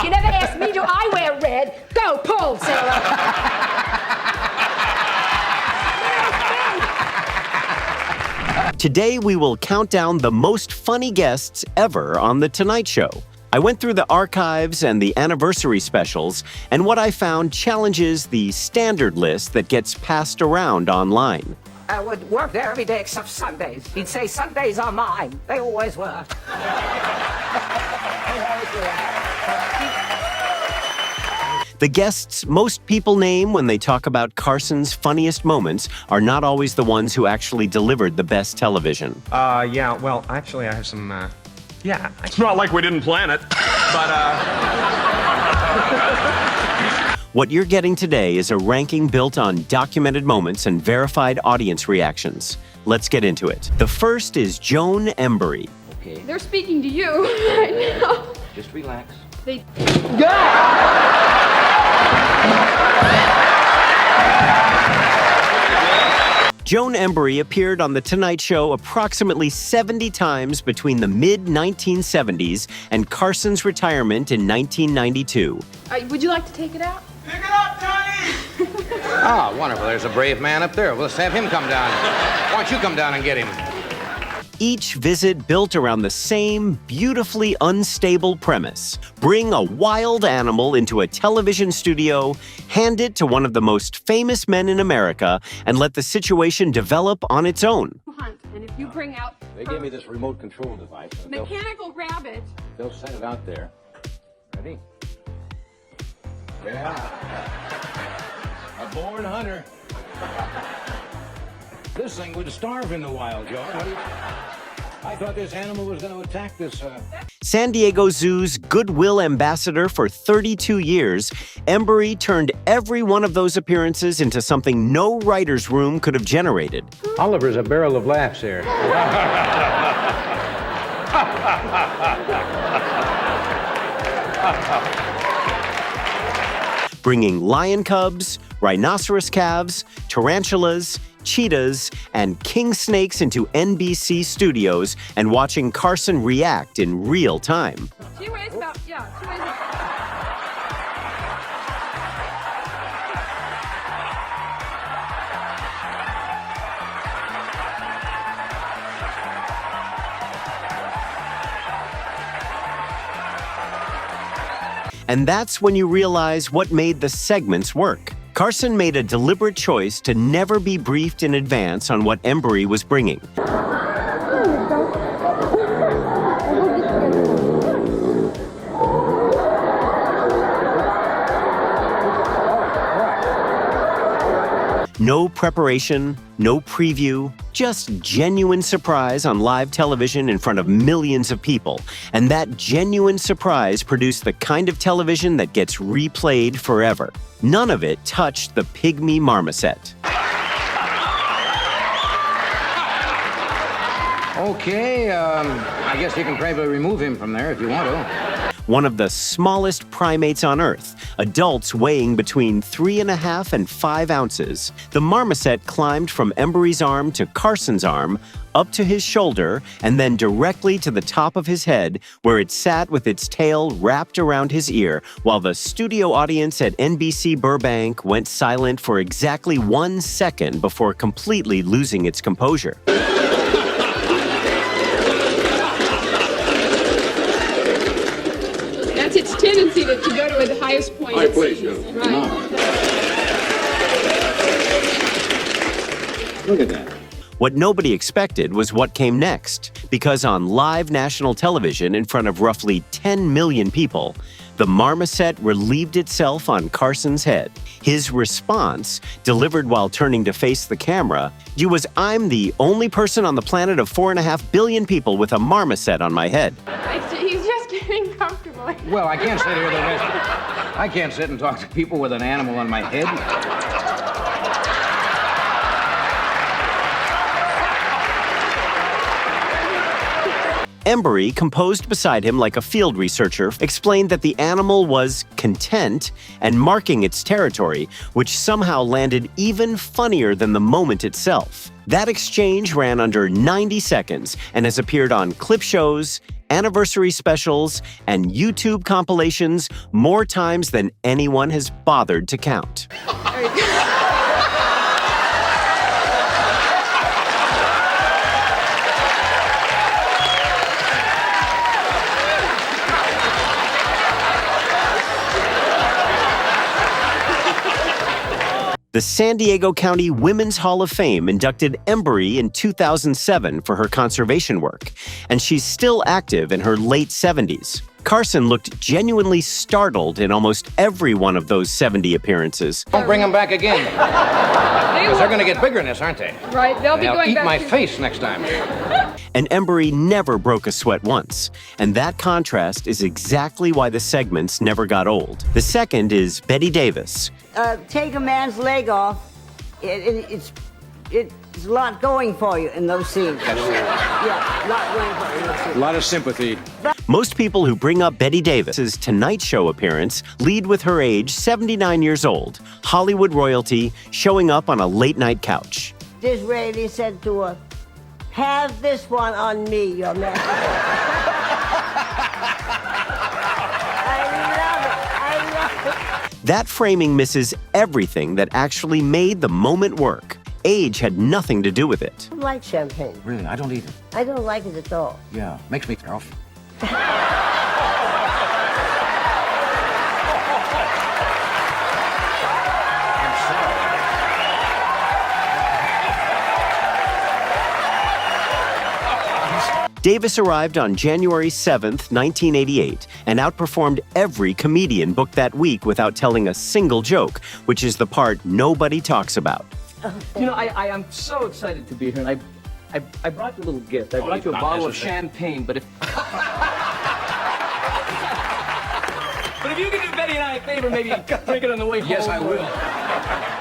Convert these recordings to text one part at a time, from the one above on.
You never asked me, do I wear red? Go, pull, Sarah. Today, we will count down the most funny guests ever on The Tonight Show. I went through the archives and the anniversary specials, and what I found challenges the standard list that gets passed around online. I would work there every day except Sundays. He'd say, Sundays are mine. They always were. The guests most people name when they talk about Carson's funniest moments are not always the ones who actually delivered the best television. Yeah, well, actually, I have some, It's not like we didn't plan it, but, What you're getting today is a ranking built on documented moments and verified audience reactions. Let's get into it. The first is Joan Embery. Okay, They're speaking to you right now. just relax. They... Joan Embery appeared on The Tonight Show approximately 70 times between the mid-1970s and Carson's retirement in 1992. would you like to take it out? pick it up, Johnny! Oh, wonderful. There's a brave man up there. Well, let's have him come down. Why don't you come down and get him? Each visit built around the same beautifully unstable premise. Bring a wild animal into a television studio, hand it to one of the most famous men in America, and let the situation develop on its own. Hunt, and if you bring out They gave me this remote control device. mechanical rabbit, They'll set it out there. Ready? Yeah. A born hunter. This thing would starve in the wild, Joe. I thought this animal was going to attack this, San Diego Zoo's goodwill ambassador for 32 years, Embery turned every one of those appearances into something no writer's room could have generated. Oliver's a barrel of laughs here. Bringing lion cubs, rhinoceros calves, tarantulas, cheetahs, and king snakes into NBC studios and watching Carson react in real time. she weighs about, she weighs And that's when you realize what made the segments work. Carson made a deliberate choice to never be briefed in advance on what Embery was bringing. No preparation, no preview, just genuine surprise on live television in front of millions of people. And that genuine surprise produced the kind of television that gets replayed forever. None of it touched the Pygmy Marmoset. Okay, I guess you can probably remove him from there if you want to. One of the smallest primates on Earth, adults weighing between 3.5 and 5 ounces. The marmoset climbed from Embery's arm to Carson's arm, up to his shoulder, and then directly to the top of his head, where it sat with its tail wrapped around his ear, while the studio audience at NBC Burbank went silent for exactly 1 second before completely losing its composure. That's its tendency to go to the highest point. High place, yeah. Right. Look at that. What nobody expected was what came next, because on live national television in front of roughly 10 million people, the marmoset relieved itself on Carson's head. His response, delivered while turning to face the camera, was, "I'm the only person on the planet of 4.5 billion people with a marmoset on my head." He's just getting comfortable. Well, I can't sit here the rest. I can't sit and talk to people with an animal on my head. Embery, composed beside him like a field researcher, explained that the animal was content and marking its territory, which somehow landed even funnier than the moment itself. That exchange ran under 90 seconds and has appeared on clip shows, anniversary specials, and YouTube compilations more times than anyone has bothered to count. The San Diego County Women's Hall of Fame inducted Embery in 2007 for her conservation work, and she's still active in her late 70s. Carson looked genuinely startled in almost every one of those 70 appearances. Don't bring them back again. Because they're going to get bigger than this, aren't they? Right, they'll be They'll going eat back my to... face next time. And Embery never broke a sweat once, and that contrast is exactly why the segments never got old. The second is Bette Davis. Take a man's leg off. It's a lot going for you in those scenes. Yeah, a lot going for you in those scenes. A lot of sympathy. Most people who bring up Bette Davis's Tonight Show appearance lead with her age, 79 years old, Hollywood royalty, showing up on a late-night couch. Disraeli said to her, "Have this one on me, your master." I love it. That framing misses everything that actually made the moment work. Age had nothing to do with it. I don't like champagne. Really, I don't either. I don't like it at all. Yeah, makes me off. Davis arrived on January 7th, 1988, and outperformed every comedian booked that week without telling a single joke, which is the part nobody talks about. You know, I am so excited to be here, and I brought you a little gift. I brought you a bottle of champagne, but if you can do Betty and I a favor, maybe drink it on the way home. Yes, I will.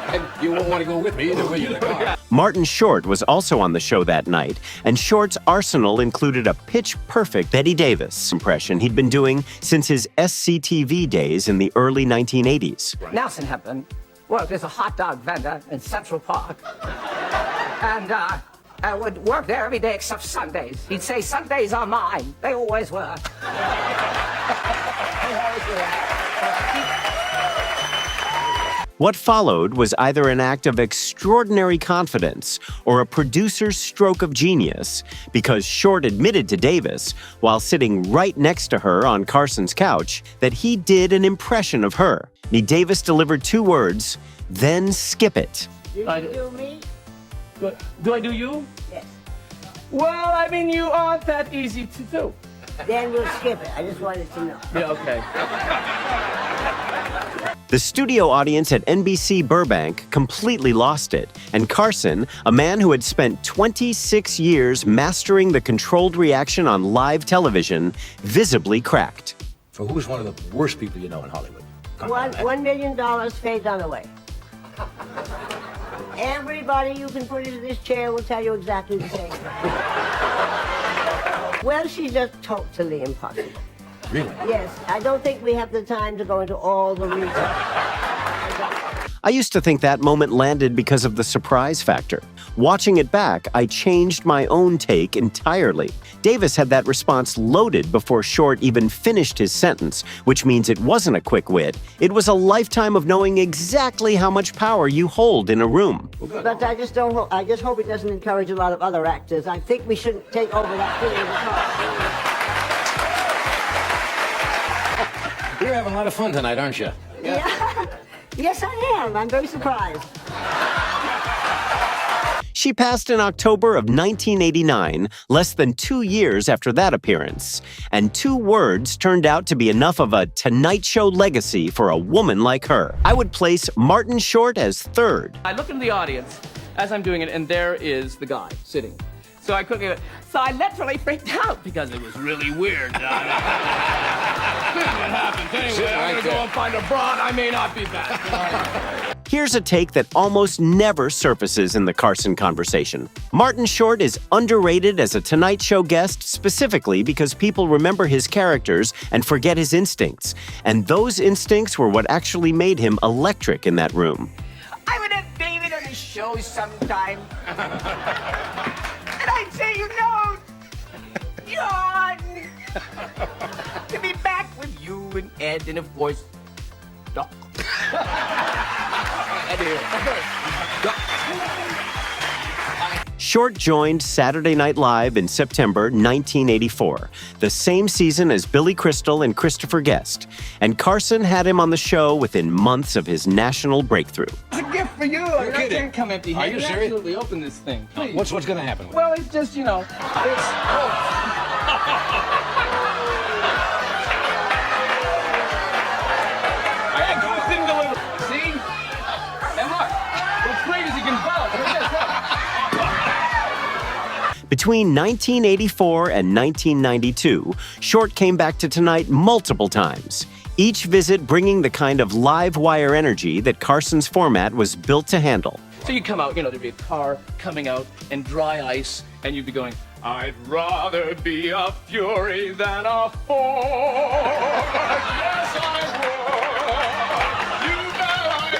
And you won't want to go with me either, will you? In the car. Martin Short was also on the show that night, and Short's arsenal included a pitch-perfect Bette Davis impression he'd been doing since his SCTV days in the early 1980s. Nelson happened. Well, there's a hot dog vendor in Central Park. And I would work there every day except Sundays. He'd say, "Sundays are mine." They always were. What followed was either an act of extraordinary confidence or a producer's stroke of genius, because Short admitted to Davis, while sitting right next to her on Carson's couch, that he did an impression of her. Davis delivered 2 words, "Then skip it." Did you do me? Do I do you? Yes. Well, I mean, you aren't that easy to do. Then we'll skip it. I just wanted to know. Yeah, okay. The studio audience at NBC Burbank completely lost it, and Carson, a man who had spent 26 years mastering the controlled reaction on live television, visibly cracked. So who's one of the worst people you know in Hollywood? $1 million Faye Dunaway. Everybody you can put into this chair will tell you exactly the same thing. Well, she's just totally impossible. Really? Yes, I don't think we have the time to go into all the reasons. I used to think that moment landed because of the surprise factor. Watching it back, I changed my own take entirely. Davis had that response loaded before Short even finished his sentence, which means it wasn't a quick wit. It was a lifetime of knowing exactly how much power you hold in a room. But I just hope it doesn't encourage a lot of other actors. I think we shouldn't take over that thing of the top. You're having a lot of fun tonight, aren't you? Yeah. Yes, I am. I'm very surprised. She passed in October of 1989, less than 2 years after that appearance. And 2 words turned out to be enough of a Tonight Show legacy for a woman like her. I would place Martin Short as 3rd. I look into the audience as I'm doing it, and there is the guy sitting. So I quickly went, so I literally freaked out because it was really weird. What happened? Anyway, I'm gonna go and find a broad. I may not be back. Here's a take that almost never surfaces in the Carson conversation. Martin Short is underrated as a Tonight Show guest specifically because people remember his characters and forget his instincts. And those instincts were what actually made him electric in that room. I would have David on his show sometime. And I'd say, you know, John, To be back with you and Ed and, of course, Doc. Short joined Saturday Night Live in September 1984, the same season as Billy Crystal and Christopher Guest, and Carson had him on the show within months of his national breakthrough. It's a gift for you. You're I kidding. can't come empty-handed. Are you serious? Absolutely open this thing. Please. What's going to happen with it? Well, it's just, you know, didn't deliver. See? And look, it's great as you can follow. Between 1984 and 1992, Short came back to Tonight multiple times, each visit bringing the kind of live wire energy that Carson's format was built to handle. So you come out, you know, there'd be a car coming out and dry ice, and you'd be going, I'd rather be a fury than a Ford. Yes, I would. You know I would.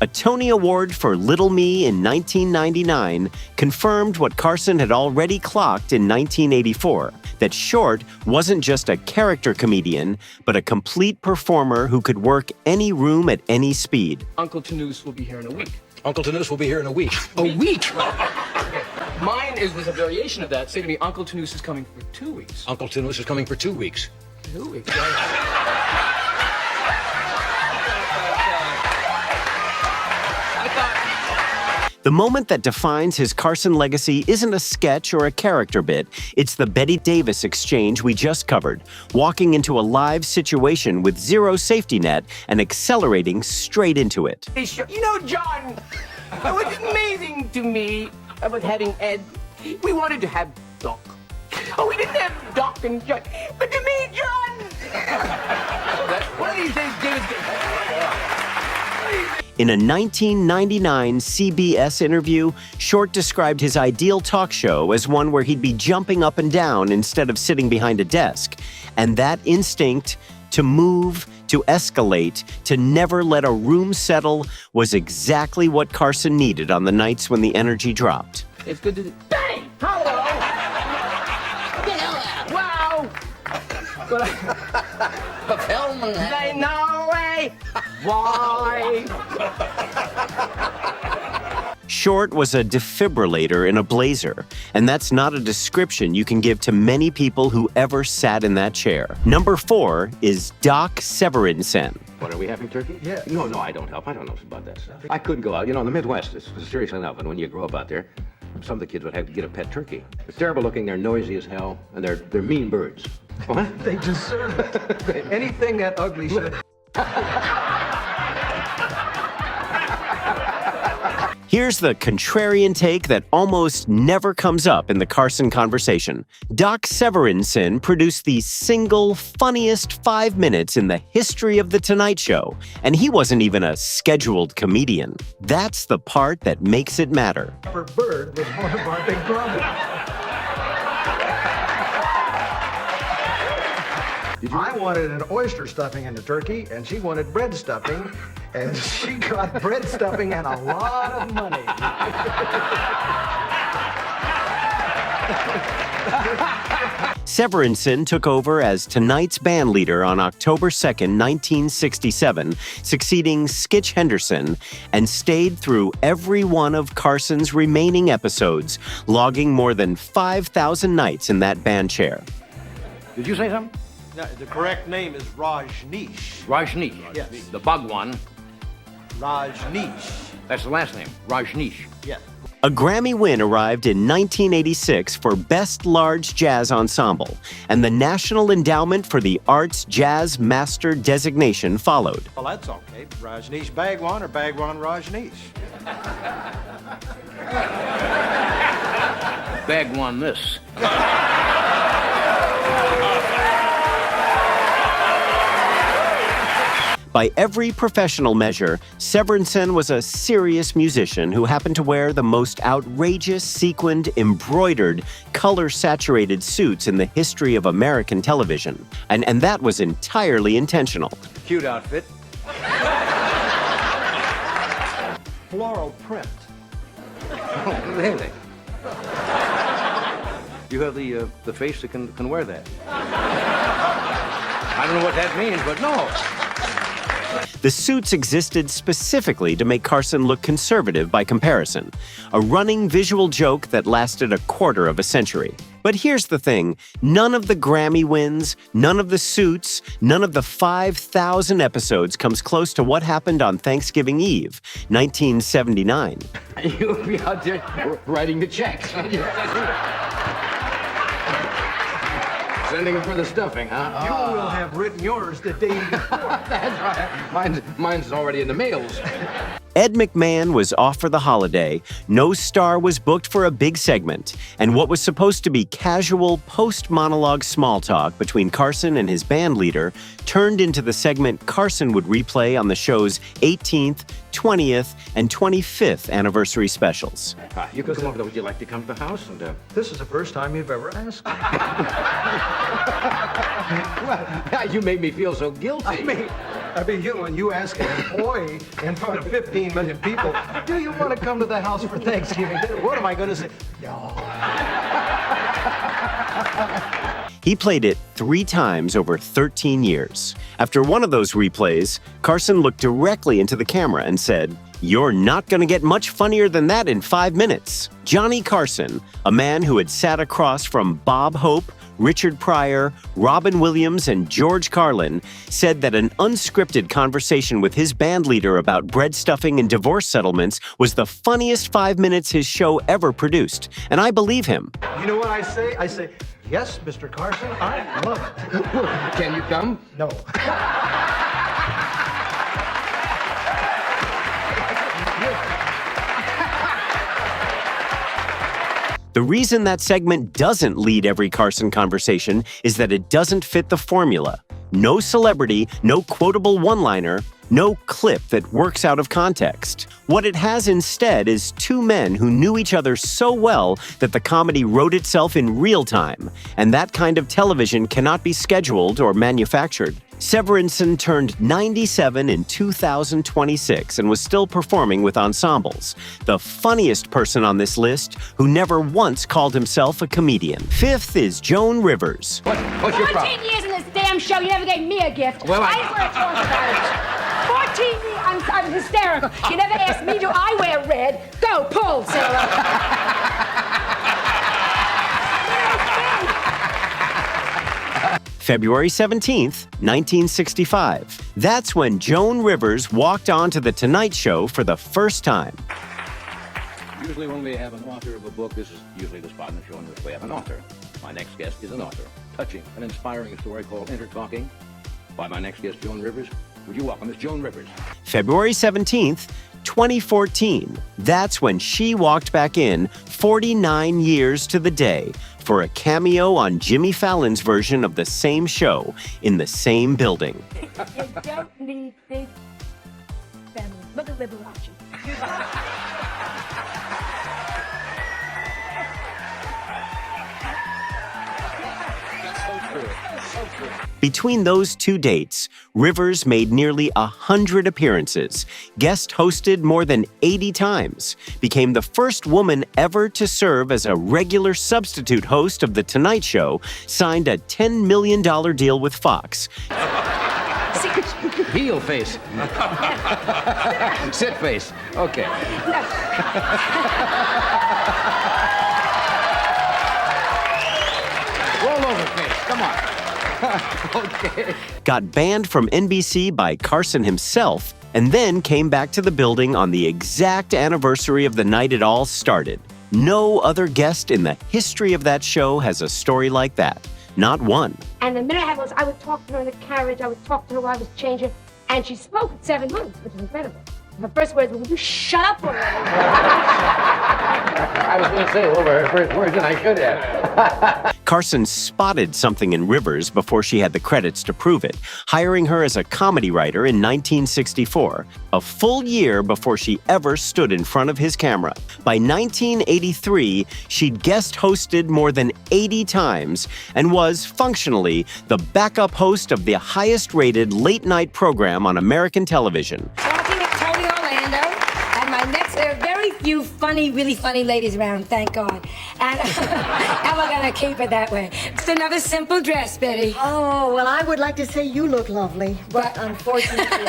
A Tony Award for Little Me in 1999 confirmed what Carson had already clocked in 1984, that Short wasn't just a character comedian, but a complete performer who could work any room at any speed. Uncle Tanoose will be here in a week. Uncle Tanoose will be here in a week. A week? Mine was a variation of that. Say to me, Uncle Tanoose is coming for 2 weeks. Uncle Tanoose is coming for 2 weeks. 2 weeks? The moment that defines his Carson legacy isn't a sketch or a character bit, it's the Bette Davis exchange we just covered, walking into a live situation with zero safety net and accelerating straight into it. You know, John, it was amazing to me about having Ed. We wanted to have Doc. Oh, we didn't have Doc and John, but to me, John. One of these days, Davis. In a 1999 CBS interview, Short described his ideal talk show as one where he'd be jumping up and down instead of sitting behind a desk. And that instinct to move, to escalate, to never let a room settle was exactly what Carson needed on the nights when the energy dropped. It's good to do. Bang! Hello! Wow! Say no way! Why? Short was a defibrillator in a blazer, and that's not a description you can give to many people who ever sat in that chair. Number 4 is Doc Severinsen. What, are we having turkey? Yeah. No, I don't help. I don't know about that stuff. I couldn't go out. You know, in the Midwest, it's serious enough, and when you grow up out there, some of the kids would have to get a pet turkey. They're terrible looking, they're noisy as hell, and they're mean birds. What? They deserve it. Anything that ugly should. Here's the contrarian take that almost never comes up in the Carson conversation. Doc Severinsen produced the single funniest 5 minutes in the history of The Tonight Show, and he wasn't even a scheduled comedian. That's the part that makes it matter. Bird was one of our big problems. I wanted an oyster stuffing in the turkey, and she wanted bread stuffing, and she got bread stuffing and a lot of money. Severinsen took over as Tonight's band leader on October 2nd, 1967, succeeding Skitch Henderson, and stayed through every one of Carson's remaining episodes, logging more than 5,000 nights in that band chair. Did you say something? No, the correct name is Rajneesh. Rajneesh. Yes. The bug one. Rajneesh. That's the last name. Rajneesh. Yes. A Grammy win arrived in 1986 for Best Large Jazz Ensemble, and the National Endowment for the Arts Jazz Master designation followed. Well, that's okay. Rajneesh Bhagwan or Bhagwan Rajneesh. Bag one this. By every professional measure, Severinsen was a serious musician who happened to wear the most outrageous, sequined, embroidered, color-saturated suits in the history of American television. And that was entirely intentional. Cute outfit. Floral print. Oh, really? You have the face that can wear that. I don't know what that means, but no. The suits existed specifically to make Carson look conservative by comparison, a running visual joke that lasted a quarter of a century. But here's the thing, none of the Grammy wins, none of the suits, none of the 5,000 episodes comes close to what happened on Thanksgiving Eve, 1979. You'll be out there writing the checks. Sending them for the stuffing, huh? You will have written yours the day before. That's right. Mine's already in the mails. Ed McMahon was off for the holiday, no star was booked for a big segment, and what was supposed to be casual post-monologue small talk between Carson and his band leader turned into the segment Carson would replay on the show's 18th, 20th, and 25th anniversary specials. You can come over. Would you like to come to the house? And This is the first time you've ever asked me. well, you made me feel so guilty. I mean, when you ask an employee in front of 15 million people, do you want to come to the house for Thanksgiving dinner? What am I going to say? No. He played it 3 times over 13 years. After one of those replays, Carson looked directly into the camera and said, "You're not going to get much funnier than that in 5 minutes." Johnny Carson, a man who had sat across from Bob Hope, Richard Pryor, Robin Williams, and George Carlin, said that an unscripted conversation with his band leader about bread stuffing and divorce settlements was the funniest 5 minutes his show ever produced. And I believe him. You know what I say? I say, yes, Mr. Carson, I love it. Can you come? No. The reason that segment doesn't lead every Carson conversation is that it doesn't fit the formula. No celebrity, no quotable one-liner, no clip that works out of context. What it has instead is 2 men who knew each other so well that the comedy wrote itself in real time, and that kind of television cannot be scheduled or manufactured. Severinsen turned 97 in 2026 and was still performing with ensembles. The funniest person on this list who never once called himself a comedian. 5th is Joan Rivers. What's your problem? 14 years in this damn show, you never gave me a gift. Well, I just want to talk about it. 14 years, I'm hysterical. You never asked me, do I wear red? Go, pull, Sarah. February 17th, 1965. That's when Joan Rivers walked onto The Tonight Show for the first time. Usually when we have an author of a book, this is usually the spot in the show in which we have an author. My next guest is an author. Touching and inspiring story called Enter Talking by my next guest, Joan Rivers. Would you welcome Miss Joan Rivers? February 17th, 2014. That's when she walked back in 49 years to the day for a cameo on Jimmy Fallon's version of the same show in the same building. You don't need big families. Look at Liberace. Between those 2 dates, Rivers made nearly 100 appearances, guest hosted more than 80 times, became the first woman ever to serve as a regular substitute host of The Tonight Show, signed a $10 million deal with Fox. Heel face. Sit face. Okay. Roll over face. Come on. Okay. Got banned from NBC by Carson himself, and then came back to the building on the exact anniversary of the night it all started. No other guest in the history of that show has a story like that. Not one. And the minute I would talk to her in the carriage, I would talk to her while I was changing, and she spoke at 7 months, which is incredible. Her first words were, "Will you shut up already?" I was going to say over her first words, and I should have. Carson spotted something in Rivers before she had the credits to prove it, hiring her as a comedy writer in 1964, a full year before she ever stood in front of his camera. By 1983, she'd guest hosted more than 80 times and was, functionally, the backup host of the highest-rated late-night program on American television. Talking at Tony Orlando, and my next, very few funny, really funny ladies around, thank God. And, and we're gonna keep it that way. It's another simple dress, Betty. Oh, well, I would like to say you look lovely, but unfortunately...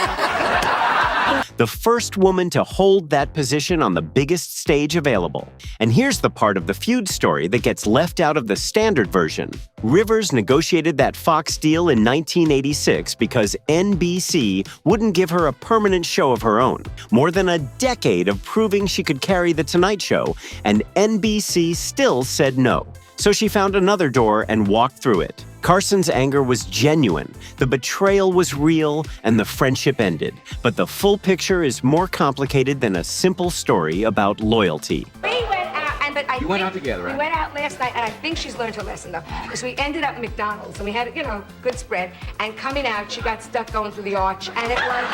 The first woman to hold that position on the biggest stage available. And here's the part of the Feud story that gets left out of the standard version. Rivers negotiated that Fox deal in 1986 because NBC wouldn't give her a permanent show of her own. More than a decade of proving she could carry The Tonight Show, and NBC still said no. So she found another door and walked through it. Carson's anger was genuine, the betrayal was real, and the friendship ended. But the full picture is more complicated than a simple story about loyalty. We went out, and but I You went out together, We right? went out last night, and I think she's learned her lesson, though, because we ended up at McDonald's, and we had, good spread. And coming out, she got stuck going through the arch, and it was,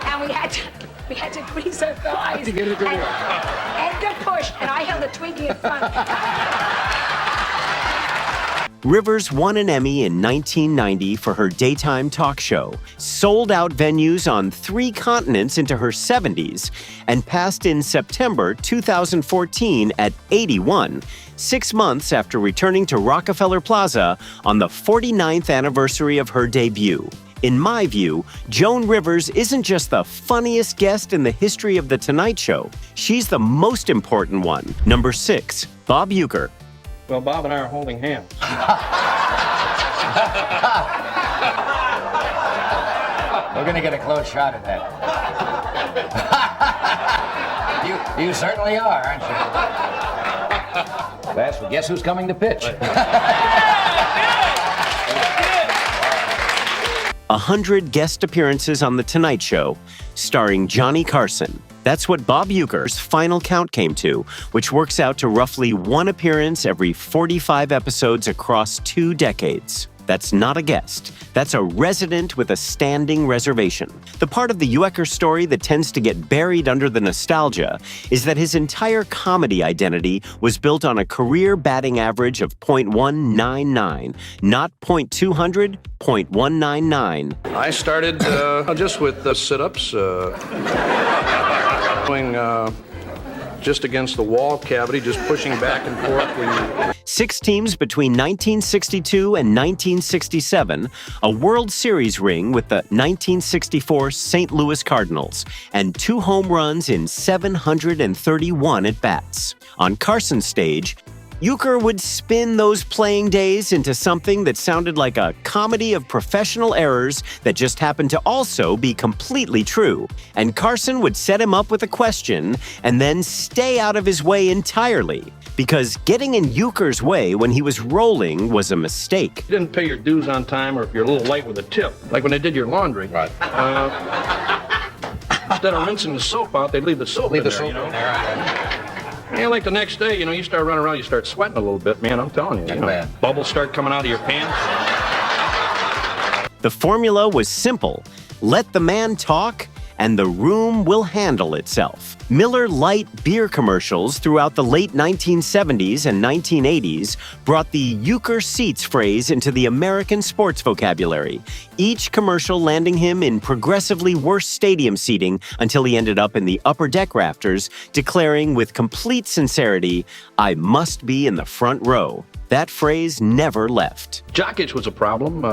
and we had to grease her thighs. To get it to work. And the push, and I held a Twinkie in front. Rivers won an Emmy in 1990 for her daytime talk show, sold out venues on 3 continents into her 70s, and passed in September 2014 at 81, 6 months after returning to Rockefeller Plaza on the 49th anniversary of her debut. In my view, Joan Rivers isn't just the funniest guest in the history of The Tonight Show. She's the most important one. Number 6, Bob Uecker. Well, Bob and I are holding hands. We're going to get a close shot at that. You certainly are, aren't you? Well, guess who's coming to pitch? 100 guest appearances on The Tonight Show, starring Johnny Carson. That's what Bob Uecker's final count came to, which works out to roughly 1 appearance every 45 episodes across 2 decades. That's not a guest. That's a resident with a standing reservation. The part of the Uecker story that tends to get buried under the nostalgia is that his entire comedy identity was built on a career batting average of .199, not .200, .199. I started just with sit-ups, doing just against the wall cavity, just pushing back and forth. 6 teams between 1962 and 1967, a World Series ring with the 1964 St. Louis Cardinals, and 2 home runs in 731 at-bats. On Carson's stage, Uecker would spin those playing days into something that sounded like a comedy of professional errors that just happened to also be completely true. And Carson would set him up with a question and then stay out of his way entirely, because getting in Uecker's way when he was rolling was a mistake. You didn't pay your dues on time, or if you're a little late with a tip, like when they did your laundry. Right. Instead of rinsing the soap out, they'd leave the soap in there, you know? Yeah, like the next day, you start running around, you start sweating a little bit, man, I'm telling you. Bubbles start coming out of your pants. The formula was simple. Let the man talk, and the room will handle itself. Miller Lite beer commercials throughout the late 1970s and 1980s brought the Uecker seats phrase into the American sports vocabulary, each commercial landing him in progressively worse stadium seating until he ended up in the upper deck rafters, declaring with complete sincerity, "I must be in the front row." That phrase never left. Jock itch was a problem.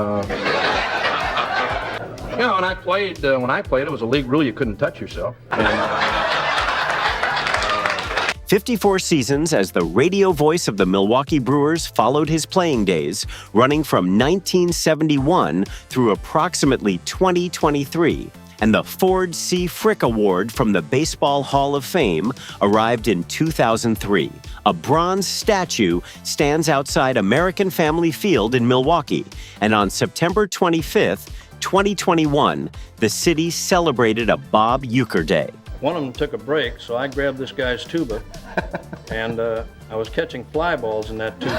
When I played, it was a league rule you couldn't touch yourself. 54 seasons as the radio voice of the Milwaukee Brewers followed his playing days, running from 1971 through approximately 2023. And the Ford C. Frick Award from the Baseball Hall of Fame arrived in 2003. A bronze statue stands outside American Family Field in Milwaukee, and on September 25th, 2021, the city celebrated a Bob Uecker Day. One of them took a break, so I grabbed this guy's tuba, and I was catching fly balls in that tuba.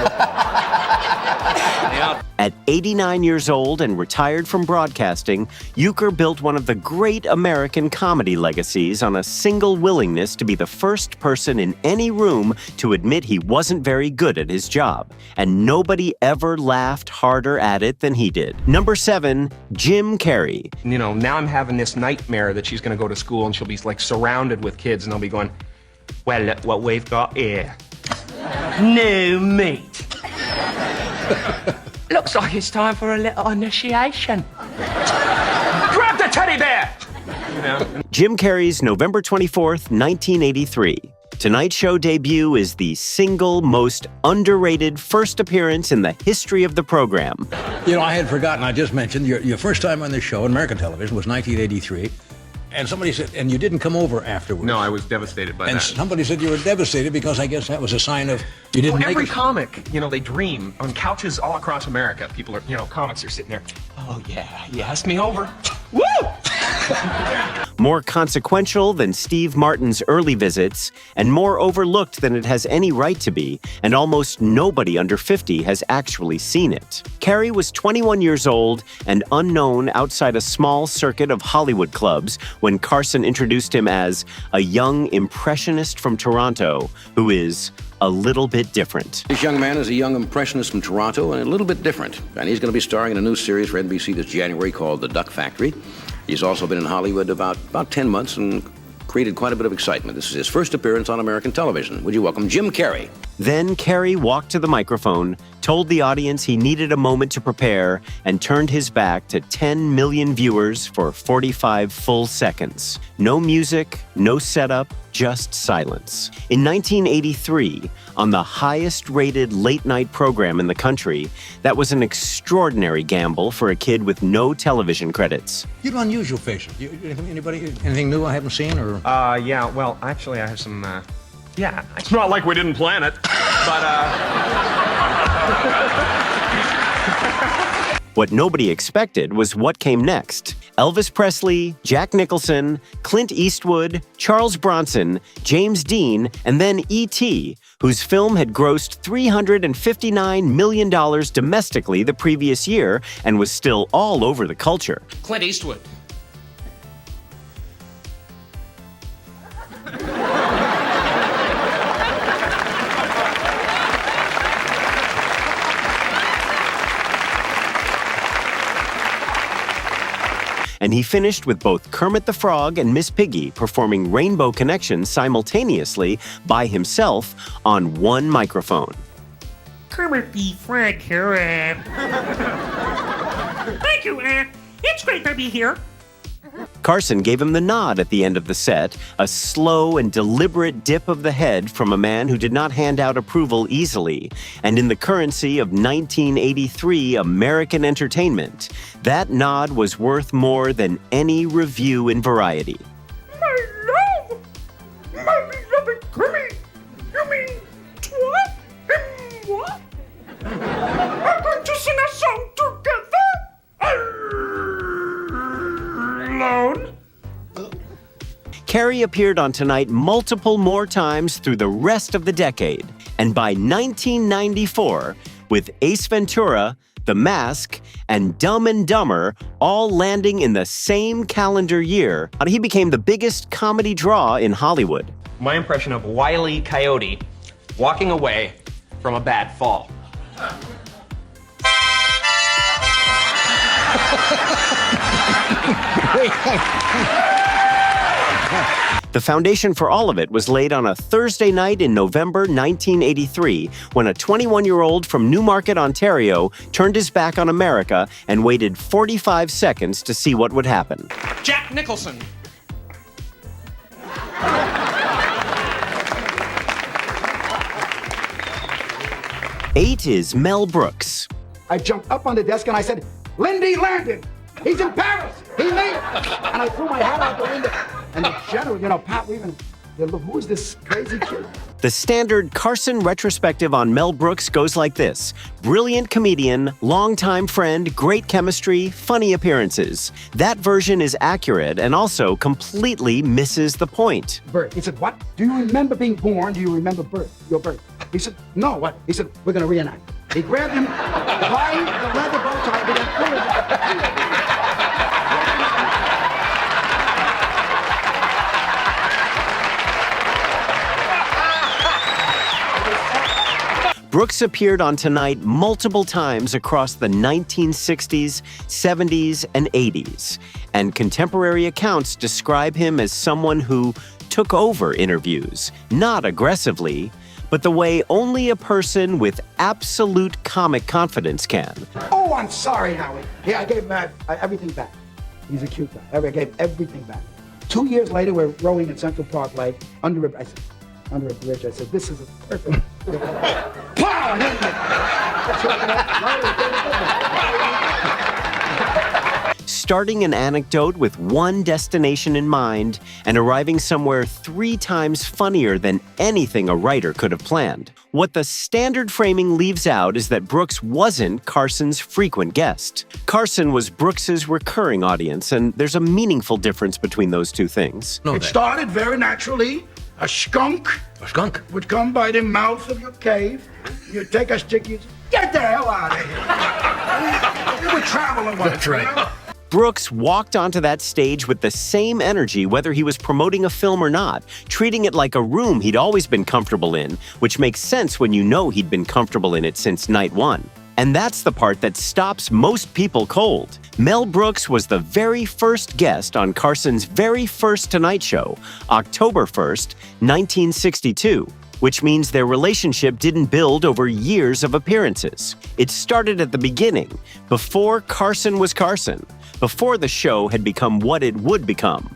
At 89 years old and retired from broadcasting, Uecker built one of the great American comedy legacies on a single willingness to be the first person in any room to admit he wasn't very good at his job. And nobody ever laughed harder at it than he did. Number 7, Jim Carrey. You know, now I'm having this nightmare that she's going to go to school and she'll be like surrounded with kids and they'll be going, well, look what we've got here. No meat. Looks like it's time for a little initiation. Grab the teddy bear! You know? Jim Carrey's November 24th, 1983. Tonight's show debut is the single most underrated first appearance in the history of the program. You know, I had forgotten, I just mentioned, your first time on this show in American television was 1983. And somebody said, and you didn't come over afterwards. No, I was devastated by that. And somebody said you were devastated because I guess that was a sign of you didn't make it. Every comic, you know, they dream on couches all across America. People are, you know, comics are sitting there. Oh, yeah, you asked me over. Woo! More consequential than Steve Martin's early visits, and more overlooked than it has any right to be, and almost nobody under 50 has actually seen it. Carrey was 21 years old and unknown outside a small circuit of Hollywood clubs when Carson introduced him as a young impressionist from Toronto who is a little bit different. This young man is a young impressionist from Toronto and a little bit different. And he's going to be starring in a new series for NBC this January called The Duck Factory. He's also been in Hollywood about 10 months and created quite a bit of excitement. This is his first appearance on American television. Would you welcome Jim Carrey? Then Carrey walked to the microphone, told the audience he needed a moment to prepare, and turned his back to 10 million viewers for 45 full seconds. No music, no setup, just silence. In 1983, on the highest-rated late-night program in the country, that was an extraordinary gamble for a kid with no television credits. You have unusual faces. Anything new I haven't seen, or? Yeah, well, actually, I have some, yeah. It's not like we didn't plan it, but, What nobody expected was what came next. Elvis Presley, Jack Nicholson, Clint Eastwood, Charles Bronson, James Dean, and then E.T., whose film had grossed $359 million domestically the previous year and was still all over the culture. Clint Eastwood. And he finished with both Kermit the Frog and Miss Piggy performing Rainbow Connection simultaneously by himself on one microphone. Kermit the Frog here, Thank you, it's great to be here. Carson gave him the nod at the end of the set, a slow and deliberate dip of the head from a man who did not hand out approval easily. And in the currency of 1983 American entertainment, that nod was worth more than any review in Variety. My love! My beloved Kermit! You mean toi and moi? We're going to sing a song together? Alone? Carrey appeared on Tonight multiple more times through the rest of the decade. And by 1994, with Ace Ventura, The Mask, and Dumb and Dumber all landing in the same calendar year, he became the biggest comedy draw in Hollywood. My impression of Wile E. Coyote walking away from a bad fall. The foundation for all of it was laid on a Thursday night in November 1983 when a 21-year-old from Newmarket, Ontario, turned his back on America and waited 45 seconds to see what would happen. Jack Nicholson. Eight is Mel Brooks. I jumped up on the desk and I said, Lindy Landon! He's in Paris! He made it! And I threw my hat out the window. And the general, Pat Weaven, who is this crazy kid? The standard Carson retrospective on Mel Brooks goes like this. Brilliant comedian, longtime friend, great chemistry, funny appearances. That version is accurate and also completely misses the point. Birth. He said, what? Do you remember being born? Do you remember birth? Your birth? He said, no, what? He said, we're going to reenact. He grabbed him by the leather bow tie and began pulling him. Brooks appeared on Tonight multiple times across the 1960s, 70s, and 80s, and contemporary accounts describe him as someone who took over interviews, not aggressively, but the way only a person with absolute comic confidence can. Oh, I'm sorry, Howie. Yeah, I gave him everything back. He's a cute guy. I gave everything back. 2 years later, we're rowing in Central Park Lake under a bridge. I said, this is a perfect. Pow! Starting an anecdote with one destination in mind and arriving somewhere 3 times funnier than anything a writer could have planned. What the standard framing leaves out is that Brooks wasn't Carson's frequent guest. Carson was Brooks's recurring audience, and there's a meaningful difference between those two things. It started very naturally. A skunk would come by the mouth of your cave. You'd take a stick, you'd get the hell out of here. You would travel and That's right. Brooks walked onto that stage with the same energy whether he was promoting a film or not, treating it like a room he'd always been comfortable in, which makes sense when you know he'd been comfortable in it since night one. And that's the part that stops most people cold. Mel Brooks was the very first guest on Carson's very first Tonight Show, October 1st, 1962, which means their relationship didn't build over years of appearances. It started at the beginning, before Carson was Carson, before the show had become what it would become.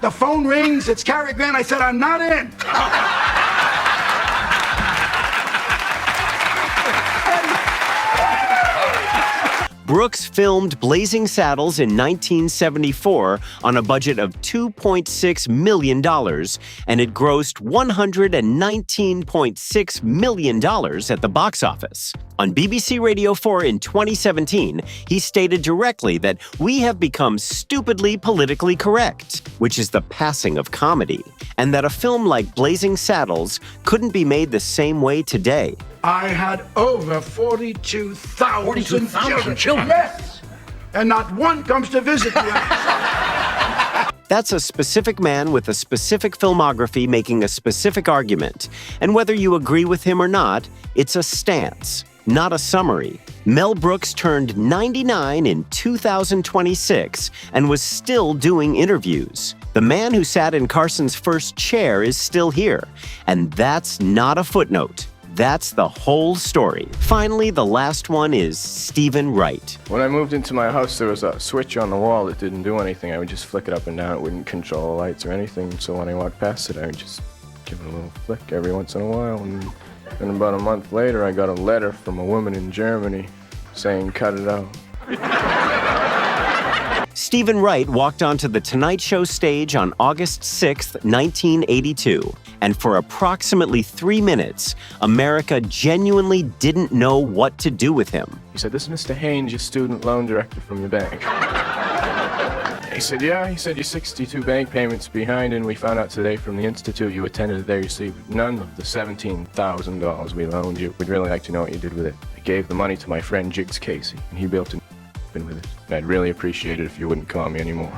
The phone rings, it's Cary Grant. I said, I'm not in. Brooks filmed Blazing Saddles in 1974 on a budget of $2.6 million, and it grossed $119.6 million at the box office. On BBC Radio 4 in 2017, he stated directly that we have become stupidly politically correct, which is the passing of comedy, and that a film like Blazing Saddles couldn't be made the same way today. I had over 42,000 children. Yes! And not one comes to visit me. That's a specific man with a specific filmography making a specific argument. And whether you agree with him or not, it's a stance, not a summary. Mel Brooks turned 99 in 2026 and was still doing interviews. The man who sat in Carson's first chair is still here. And that's not a footnote. That's the whole story. Finally, the last one is Stephen Wright. When I moved into my house, there was a switch on the wall that didn't do anything. I would just flick it up and down. It wouldn't control the lights or anything. So when I walked past it, I would just give it a little flick every once in a while. And then about a month later, I got a letter from a woman in Germany saying, cut it out. Stephen Wright walked onto The Tonight Show stage on August 6, 1982. And for approximately 3 minutes, America genuinely didn't know what to do with him. He said, this is Mr. Haynes, your student loan director from your bank. He said, yeah. He said, you're 62 bank payments behind, and we found out today from the institute you attended there. You received none of the $17,000 we loaned you. We'd really like to know what you did with it. I gave the money to my friend Jigs Casey, and he built an with it. And I'd really appreciate it if you wouldn't call me anymore.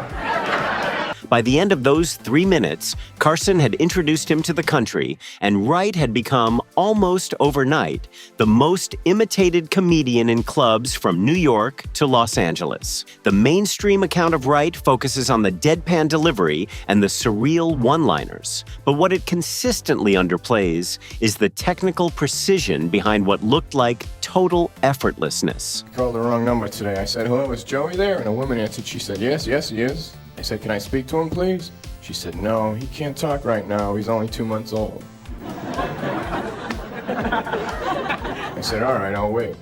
By the end of those 3 minutes, Carson had introduced him to the country, and Wright had become, almost overnight, the most imitated comedian in clubs from New York to Los Angeles. The mainstream account of Wright focuses on the deadpan delivery and the surreal one-liners. But what it consistently underplays is the technical precision behind what looked like total effortlessness. I called the wrong number today. I said, hello, is Joey there? And a woman answered. She said, yes, he is. I said, can I speak to him, please? She said, no, he can't talk right now. He's only 2 months old. I said, all right, I'll wait.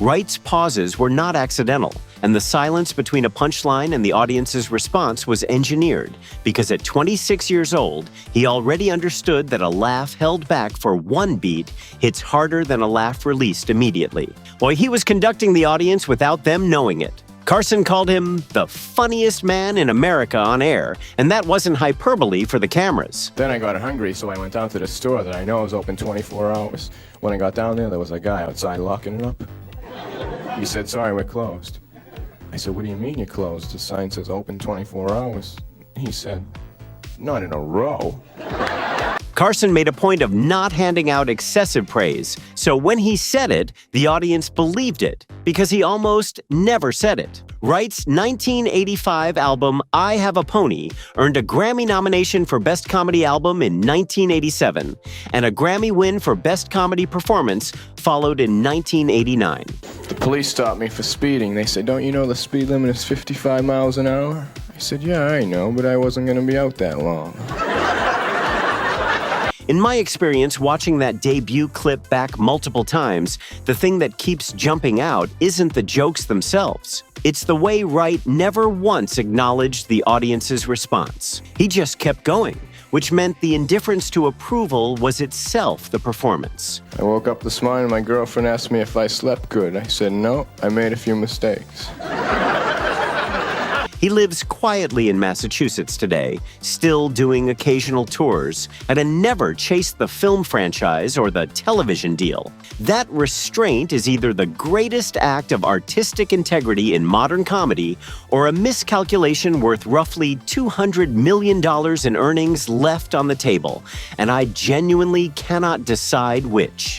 Wright's pauses were not accidental, and the silence between a punchline and the audience's response was engineered, because at 26 years old, he already understood that a laugh held back for one beat hits harder than a laugh released immediately. Boy, he was conducting the audience without them knowing it. Carson called him the funniest man in America on air, and that wasn't hyperbole for the cameras. Then I got hungry, so I went down to the store that I know is open 24 hours. When I got down there was a guy outside locking it up. He said, "Sorry, we're closed." I said, "What do you mean you're closed? The sign says open 24 hours. He said, "Not in a row." Carson made a point of not handing out excessive praise, so when he said it, the audience believed it, because he almost never said it. Wright's 1985 album I Have a Pony earned a Grammy nomination for Best Comedy Album in 1987, and a Grammy win for Best Comedy Performance followed in 1989. The police stopped me for speeding. They said, "Don't you know the speed limit is 55 miles an hour?" I said, "Yeah, I know, but I wasn't going to be out that long." In my experience watching that debut clip back multiple times, the thing that keeps jumping out isn't the jokes themselves. It's the way Wright never once acknowledged the audience's response. He just kept going, which meant the indifference to approval was itself the performance. I woke up this morning and my girlfriend asked me if I slept good. I said, "No, I made a few mistakes." He lives quietly in Massachusetts today, still doing occasional tours, and had never chased the film franchise or the television deal. That restraint is either the greatest act of artistic integrity in modern comedy or a miscalculation worth roughly $200 million in earnings left on the table, and I genuinely cannot decide which.